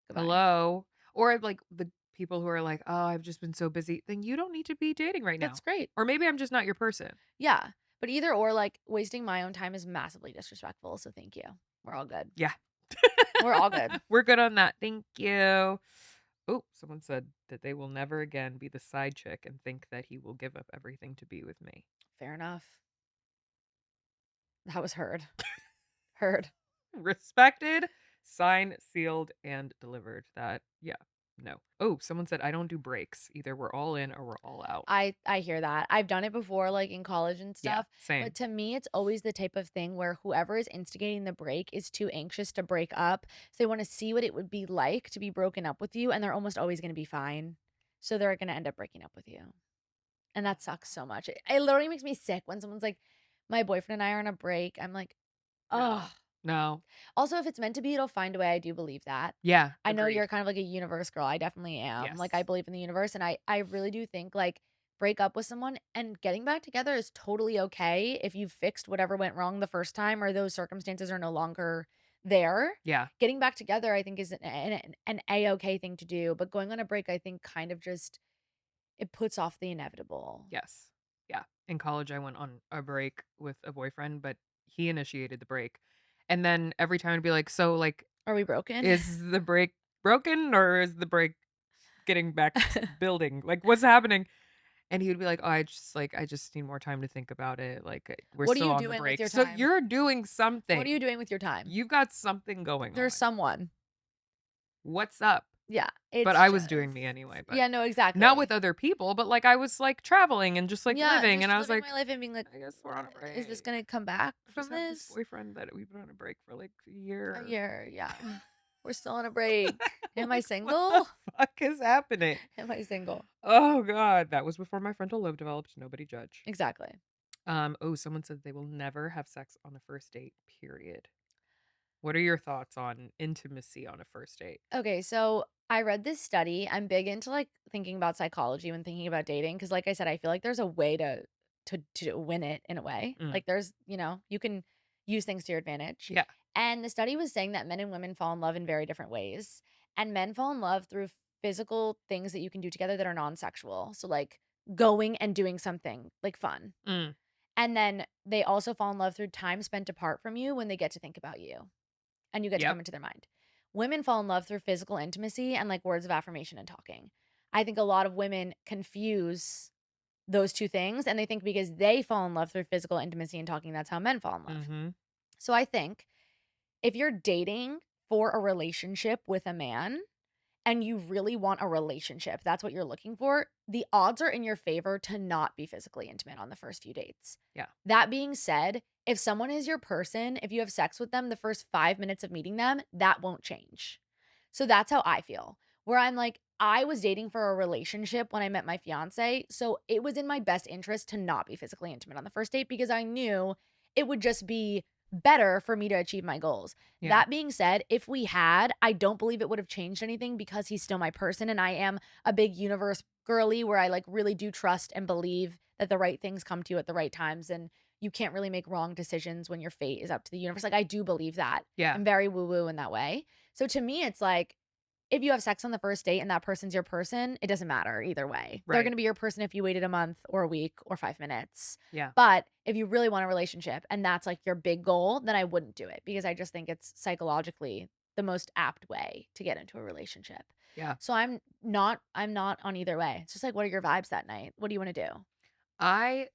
Goodbye. Hello? Or like the people who are like, "Oh, I've just been so busy." Then you don't need to be dating right That's now. great. Or maybe I'm just not your person. Yeah. But either or, like wasting my own time is massively disrespectful. So thank you. We're all good. Yeah. We're all good. We're good on that. Thank you. Oh, someone said that they will never again be the side chick and think that he will give up everything to be with me. Fair enough. That was heard. Heard. Respected, signed, sealed, and delivered. That, yeah, no. Oh, someone said I don't do breaks. Either we're all in or we're all out. I hear that. I've done it before, like in college and Yeah, stuff. same. But to me, it's always the type of thing where whoever is instigating the break is too anxious to break up. So they want to see what it would be like to be broken up with you, and they're almost always going to be fine. So they're going to end up breaking up with you. And that sucks so much. It literally makes me sick when someone's like, my boyfriend and I are on a break. I'm like, No, oh. no. Also, if it's meant to be, it'll find a way. I do believe that. Yeah, I know agreed. you're kind of like a universe girl. I definitely am. Yes. Like I believe in the universe, and I really do think like break up with someone and getting back together is totally okay if you've fixed whatever went wrong the first time or those circumstances are no longer there. Yeah. Getting back together, I think, is an a-okay thing to do. But going on a break, I think, kind of just it puts off the inevitable. Yes. Yeah. In college, I went on a break with a boyfriend, but he initiated the break. And then every time I'd be like, so, like, Are we broken? is the break broken or is the break getting back to building? Like, what's happening? And he would be like, oh, I just need more time to think about it. Like, we're What are still you on the doing with break. your So time? you're doing something. What are you doing with your time? You've got something going on. There's someone. What's up? Yeah, But it's I was just doing me anyway, but yeah, no, exactly. not with other people, but like I was like traveling and just like Yeah, living. just And I was living like, my life and being like, I guess we're on a break. is this gonna come back I from just have this this? boyfriend that we've been on a break for like a A year. year, yeah. We're still on a break. Am I Like, single? what the fuck is happening? Am I single? Oh God. That was before my frontal lobe developed. Nobody judge. Exactly. Oh, someone said they will never have sex on the first date, period. What are your thoughts on intimacy on a first date? Okay, so I read this study. I'm big into like thinking about psychology when thinking about dating because, like I said, I feel like there's a way to win it in a way. Mm. Like there's, you can use things to your advantage. Yeah. And the study was saying that men and women fall in love in very different ways. And men fall in love through physical things that you can do together that are non-sexual. So like going and doing something like fun. Mm. And then they also fall in love through time spent apart from you when they get to think about you and you get to Yep. come into their mind. Women fall in love through physical intimacy and like words of affirmation and talking. I think a lot of women confuse those two things and they think because they fall in love through physical intimacy and talking, that's how men fall in love. Mm-hmm. So I think if you're dating for a relationship with a man and you really want a relationship, that's what you're looking for, the odds are in your favor to not be physically intimate on the first few dates. Yeah. That being said, if someone is your person, if you have sex with them the first 5 minutes of meeting them, that won't change. So that's how I feel, where I'm like, I was dating for a relationship when I met my fiance. So it was in my best interest to not be physically intimate on the first date because I knew it would just be better for me to achieve my goals. Yeah. That being said, if we had, I don't believe it would have changed anything because he's still my person and I am a big universe girly where I like really do trust and believe that the right things come to you at the right times and you can't really make wrong decisions when your fate is up to the universe. Like I do believe that. Yeah. I'm very woo-woo in that way. So to me, it's like if you have sex on the first date and that person's your person, it doesn't matter either way. They're Right. going to be your person if you waited a month or a week or 5 minutes. Yeah. But if you really want a relationship and that's like your big goal, then I wouldn't do it because I just think it's psychologically the most apt way to get into a relationship. Yeah. So I'm not on either way. It's just like, what are your vibes that night? What do you want to do? I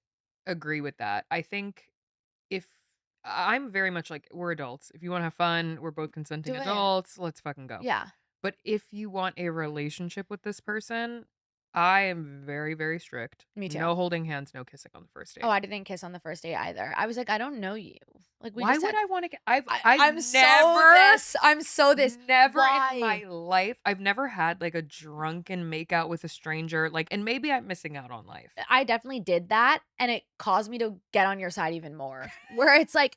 agree with that. I think if I'm very much like we're adults. If you want to have fun, we're both consenting Do it. adults. Let's fucking go. Yeah. But if you want a relationship with this person, I am very, very strict. Me too. No holding hands, no kissing on the first date. Oh, I didn't kiss on the first date either. I was like, I don't know you. Like, we Why just would had, I want to get? I'm so never, this. I'm so this. never Why? in my life. I've never had like a drunken makeout with a stranger. Like, and maybe I'm missing out on life. I definitely did that, and it caused me to get on your side even more. Where it's like,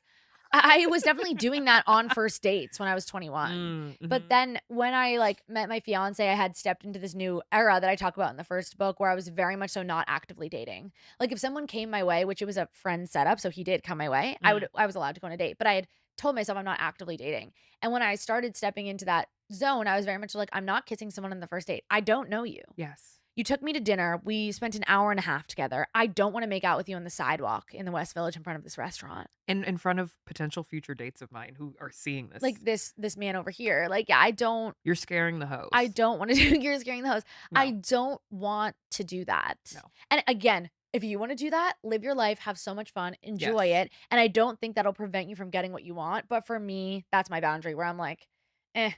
I was definitely doing that on first dates when I was 21. But then when I like met my fiance, I had stepped into this new era that I talk about in the first book where I was very much so not actively dating. Like if someone came my way, which it was a friend setup, so he did come my way, I was allowed to go on a date. But I had told myself I'm not actively dating. And when I started stepping into that zone, I was very much like, I'm not kissing someone on the first date. I don't know you. Yes. You took me to dinner. We spent an hour and a half together. I don't want to make out with you on the sidewalk in the West Village in front of this restaurant. In front of potential future dates of mine who are seeing this. Like this man over here. Like, yeah, I don't. You're scaring the host. I don't want to do. You're scaring the host. No. I don't want to do that. No. And again, if you want to do that, live your life, have so much fun, enjoy Yes. it. And I don't think that'll prevent you from getting what you want. But for me, that's my boundary where I'm like, I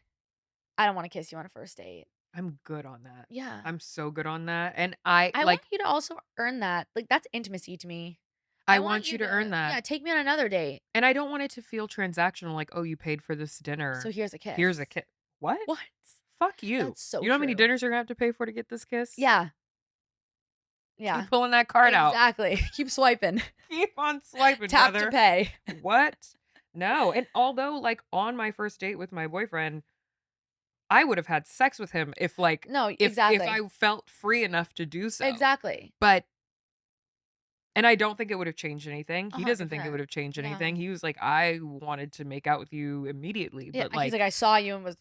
don't want to kiss you on a first date. I'm good on that. Yeah. I'm so good on that. And I like want you to also earn that. Like that's intimacy to me. I want you to earn that. Yeah, take me on another date. And I don't want it to feel transactional, like, oh, you paid for this dinner. So here's a kiss. Here's a kiss. What? What? Fuck you. That's so You know how many true. dinners you're gonna have to pay for to get this kiss? Yeah. Yeah. Keep pulling that card out. Exactly. Keep swiping. Keep on swiping, Tap brother. to pay. What? No. And although, like, on my first date with my boyfriend, I would have had sex with him if, like, if I felt free enough to do so. Exactly. But, and I don't think it would have changed anything. He 100%. doesn't think it would have changed anything. No. He was like, I wanted to make out with you immediately. Yeah, but like, he's like, I saw you and was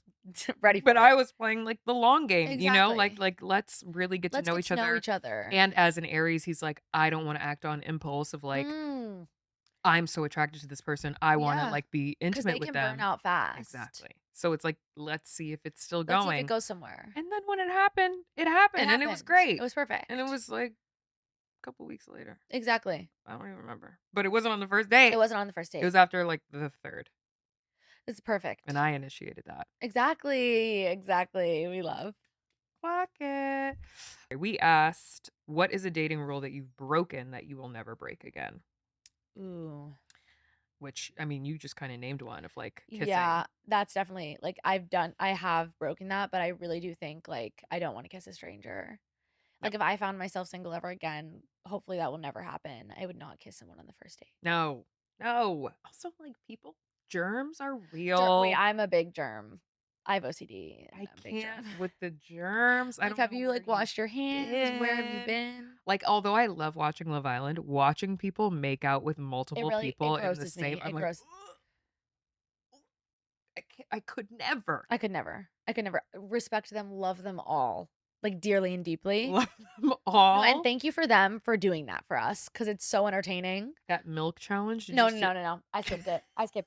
ready for but it. I was playing like the long game, exactly. you know, like let's really get to know each other. And as an Aries, he's like, I don't want to act on impulse of like, I'm so attracted to this person. I want to like be intimate with them. Because they can burn out fast. Exactly. So it's like, let's see if it's still let's going. see if it goes somewhere. And then when it happened, and it was great. It was perfect. And it was like a couple weeks later. Exactly. I don't even remember. But it wasn't on the first date. It wasn't on the first date. It was after like the third. It's perfect. And I initiated that. Exactly. Exactly. We love. Clock it. We asked, what is a dating rule that you've broken that you will never break again? Ooh. Which, I mean, you just kind of named one of like kissing. Yeah, that's definitely like I have broken that, but I really do think like I don't want to kiss a stranger. Like if I found myself single ever again, hopefully that will never happen. I would not kiss someone on the first date. No. Also, like people, germs are real. Wait, I'm a big germ. I have OCD. I can't with the germs. Like, have you like washed your hands? Where have you been? Like, although I love watching Love Island, watching people make out with multiple people in the same. I'm like, I could never. I could never respect them, love them all, like dearly and deeply. Love them all. No, and thank you for them for doing that for us because it's so entertaining. That milk challenge. No. I skipped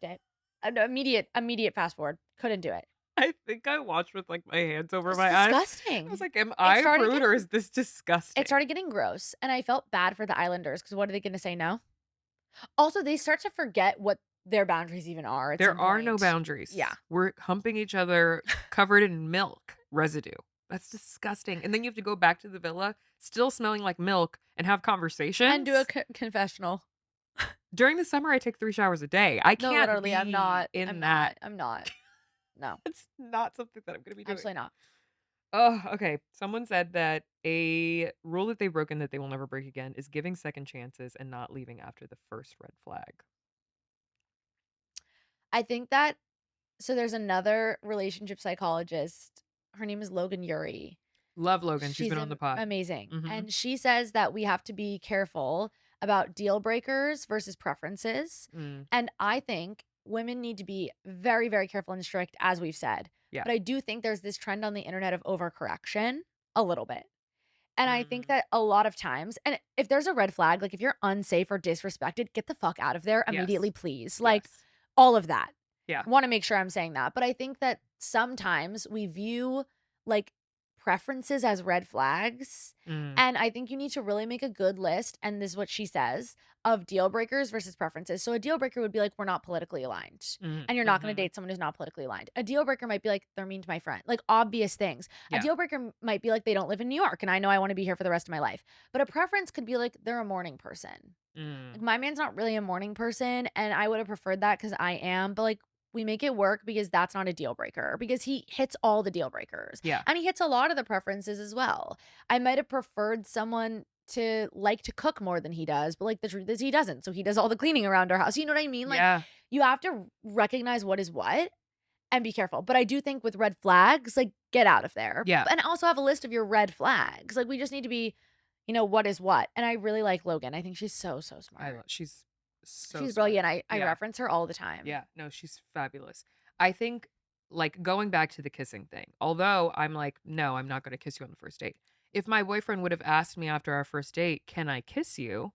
it. Immediate fast forward. Couldn't do it. I think I watched with like my hands over my eyes. Disgusting. I was like, am I a prude or is this disgusting? It started getting gross. And I felt bad for the Islanders because what are they going to say no? Also, they start to forget what their boundaries even are. There are no boundaries. Yeah. We're humping each other covered in milk residue. That's disgusting. And then you have to go back to the villa still smelling like milk and have conversations. And do a confessional. During the summer, I take 3 showers a day. I can't literally, be I'm not. I'm not. No. It's not something that I'm going to be doing. Absolutely not. Oh, okay. Someone said that a rule that they've broken that they will never break again is giving second chances and not leaving after the first red flag. I think that, so there's another relationship psychologist. Her name is Logan Ury. Love Logan. She's been on the pod. Amazing. Mm-hmm. And she says that we have to be careful about deal breakers versus preferences. And I think women need to be very, very careful and strict, as we've said. Yeah. But I do think there's this trend on the internet of overcorrection a little bit. And I think that a lot of times, and if there's a red flag, like if you're unsafe or disrespected, get the fuck out of there immediately, please. Like all of that. Yeah. Want to make sure I'm saying that. But I think that sometimes we view like preferences as red flags. And I think you need to really make a good list. And this is what she says of deal breakers versus preferences. So a deal breaker would be like, we're not politically aligned. And you're not going to date someone who's not politically aligned. A deal breaker might be like, they're mean to my friend. Like obvious things. A deal breaker might be like, they don't live in New York and I know I want to be here for the rest of my life. But a preference could be like, they're a morning person. Like, my man's not really a morning person. And I would have preferred that because I am. But like, we make it work because that's not a deal breaker because he hits all the deal breakers. Yeah. And he hits a lot of the preferences as well. I might have preferred someone to like to cook more than he does, but like the truth is he doesn't. So he does all the cleaning around our house. You know what I mean? Like you have to recognize what is what and be careful. But I do think with red flags, like, get out of there. Yeah. And also have a list of your red flags. Like, we just need to be, what is what. And I really like Logan. I think she's so, so smart. She's so She's smart. brilliant. I Yeah. reference her all the time. Yeah, no, she's fabulous. I think, like, going back to the kissing thing, although I'm like, no, I'm not going to kiss you on the first date. If my boyfriend would have asked me after our first date, can I kiss you?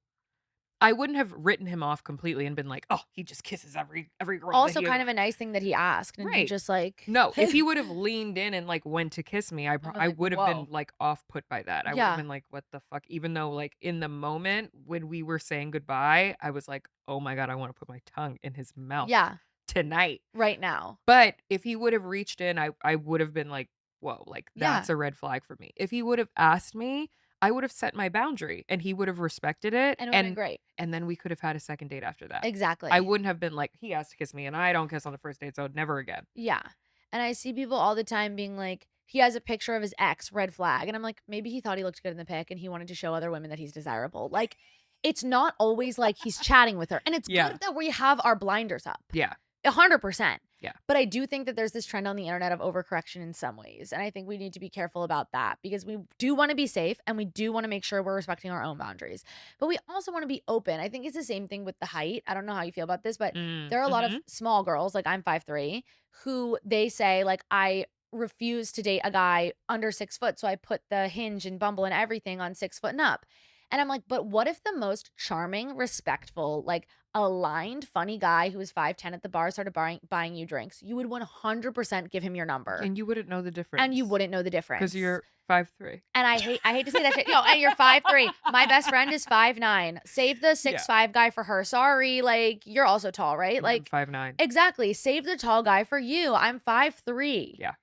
I wouldn't have written him off completely and been like, oh, he just kisses every girl. Also kind of a nice thing that he asked. And he Right. just like. No, if he would have leaned in and like went to kiss me, I like, would have been whoa. like off put by that. I would Yeah. have been like, what the fuck? Even though like in the moment when we were saying goodbye, I was like, oh my God, I want to put my tongue in his mouth Yeah. tonight. Right now. But if he would have reached in, I would have been like, whoa, like that's Yeah. a red flag for me. If he would have asked me, I would have set my boundary and he would have respected it. And it would have been great. And then we could have had a second date after that. Exactly. I wouldn't have been like, he has to kiss me and I don't kiss on the first date, so never again. Yeah. And I see people all the time being like, he has a picture of his ex, red flag. And I'm like, maybe he thought he looked good in the pic and he wanted to show other women that he's desirable. Like, it's not always like he's chatting with her. And it's Yeah. good that we have our blinders up. Yeah. 100%. Yeah. But I do think that there's this trend on the internet of overcorrection in some ways. And I think we need to be careful about that because we do want to be safe and we do want to make sure we're respecting our own boundaries. But we also want to be open. I think it's the same thing with the height. I don't know how you feel about this, but there are a lot of small girls, like I'm 5'3", who they say, like, I refuse to date a guy under 6 foot. So I put the Hinge and Bumble and everything on 6 foot and up. And I'm like, but what if the most charming, respectful, like aligned, funny guy who was 5'10" at the bar started buying you drinks? You would 100% give him your number. And you wouldn't know the difference. And you wouldn't know the difference. Because you're 5'3". And I hate to say that shit. Yo, and you're 5'3". My best friend is 5'9". Save the 6'5" guy for her. Sorry, like, you're also tall, right? Like, 5'9". Exactly. Save the tall guy for you. I'm 5'3". Yeah.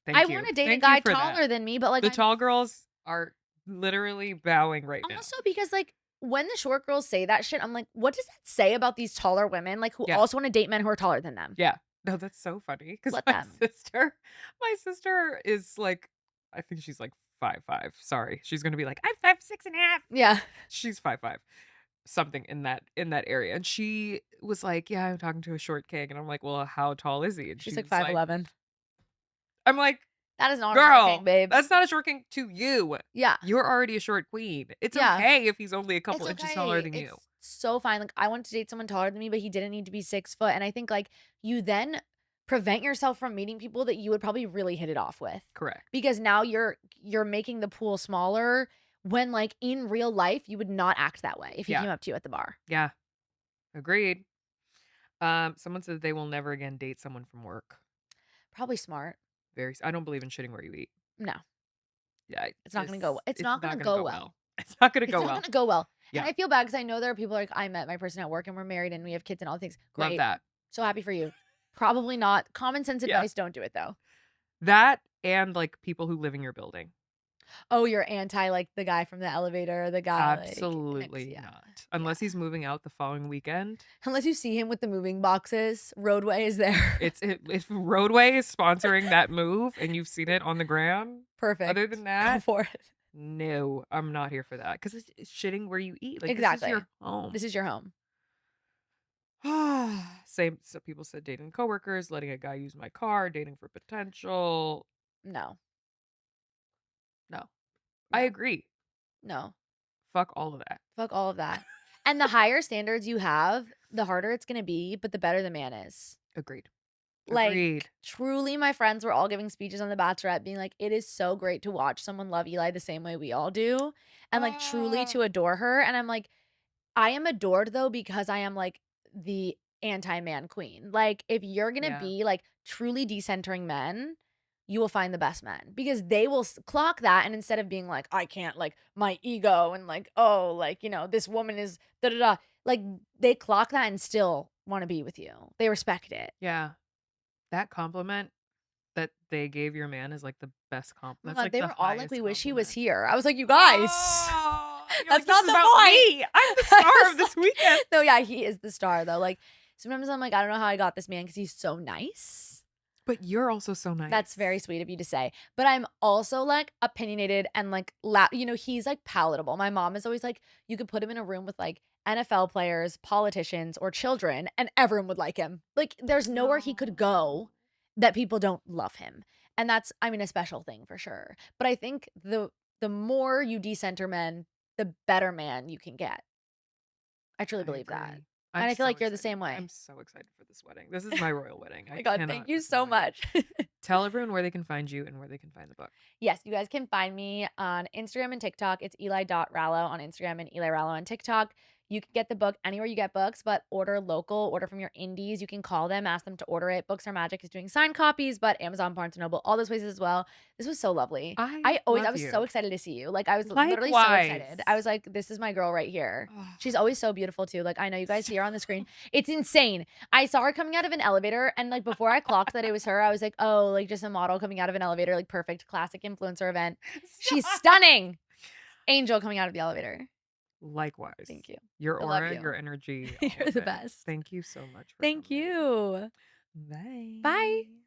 I want to date a guy taller than me, but like the tall girls are literally bowing right now. Also, because like when the short girls say that shit, I'm like, what does that say about these taller women, like, who also want to date men who are taller than them? Yeah. No, that's so funny. Because my sister is like, I think she's like 5'5". Sorry. She's gonna be like, I'm 5'6.5". Yeah. She's 5'5". Something in that area. And she was like, yeah, I'm talking to a short king. And I'm like, well, how tall is he? And she's like 5'11". I'm like, that is not girl, a short king, babe. That's not a short king to you. Yeah. You're already a short queen. It's okay if he's only a couple inches taller than you. So fine. Like, I wanted to date someone taller than me, but he didn't need to be 6 foot. And I think like you then prevent yourself from meeting people that you would probably really hit it off with. Correct. Because now you're making the pool smaller when like in real life you would not act that way if he came up to you at the bar. Yeah. Agreed. Someone said they will never again date someone from work. Probably smart. I don't believe in shitting where you eat. No. Yeah. It's not going to go. It's not going to go well. It's not going to go well. It's not going to go well. Yeah. And I feel bad because I know there are people like, I met my person at work and we're married and we have kids and all things. Great. Love that. So happy for you. Probably not. Common sense advice, don't do it though. That and like people who live in your building. Oh, you're anti like the guy from the elevator, the guy. Absolutely not. Unless he's moving out the following weekend. Unless you see him with the moving boxes, Roadway is there. If Roadway is sponsoring that move and you've seen it on the gram. Perfect. Other than that, go for it. No, I'm not here for that because it's shitting where you eat. Like, exactly. This is your home. This is your home. Same. So people said dating coworkers, letting a guy use my car, dating for potential. No. I agree. No. Fuck all of that. Fuck all of that. And the higher standards you have, the harder it's going to be, but the better the man is. Agreed. Like, truly, my friends were all giving speeches on The Bachelorette being like, it is so great to watch someone love Eli the same way we all do. And like, truly to adore her. And I'm like, I am adored though because I am like the anti-man queen. Like, if you're going to be like truly decentering men, you will find the best men because they will clock that. And instead of being like, I can't, like, my ego and like, oh, like, you know, this woman is da-da-da. Like, they clock that and still want to be with you. They respect it. Yeah. That compliment that they gave your man is like the best compliment. Like, they were all like, we wish he was here. I was like, you guys. That's not the point. I'm the star of this weekend. No, yeah, he is the star though. Like, sometimes I'm like, I don't know how I got this man because he's so nice. But you're also so nice. That's very sweet of you to say. But I'm also like opinionated and like, you know, he's like palatable. My mom is always like, you could put him in a room with like NFL players, politicians, or children, and everyone would like him. Like, there's nowhere he could go that people don't love him. And that's, I mean, a special thing for sure. But I think the more you decenter men, the better man you can get. I truly believe that. I'm And I feel so like you're the excited. same way. I'm so excited for this wedding. This is my royal wedding. Oh I my God, cannot thank you freaking so wait. much. Tell everyone where they can find you and where they can find the book. Yes, you guys can find me on Instagram and TikTok. It's Eli.Rallo on Instagram and Eli Rallo on TikTok. You can get the book anywhere you get books, but order local, order from your indies. You can call them, ask them to order it. Books Are Magic is doing signed copies, but Amazon, Barnes & Noble, all those places as well. This was so lovely. I was so excited to see you. Like, I was literally so excited. I was like, this is my girl right here. She's always so beautiful too. Like, I know you guys see her on the screen. It's insane. I saw her coming out of an elevator, and like before I clocked that it was her, I was like, oh, like just a model coming out of an elevator, like perfect classic influencer event. She's stunning. Angel coming out of the elevator. Likewise. Thank you. Your I love aura, you. your energy. You're the best. Thank you so much for Thank coming. you. Bye. Bye.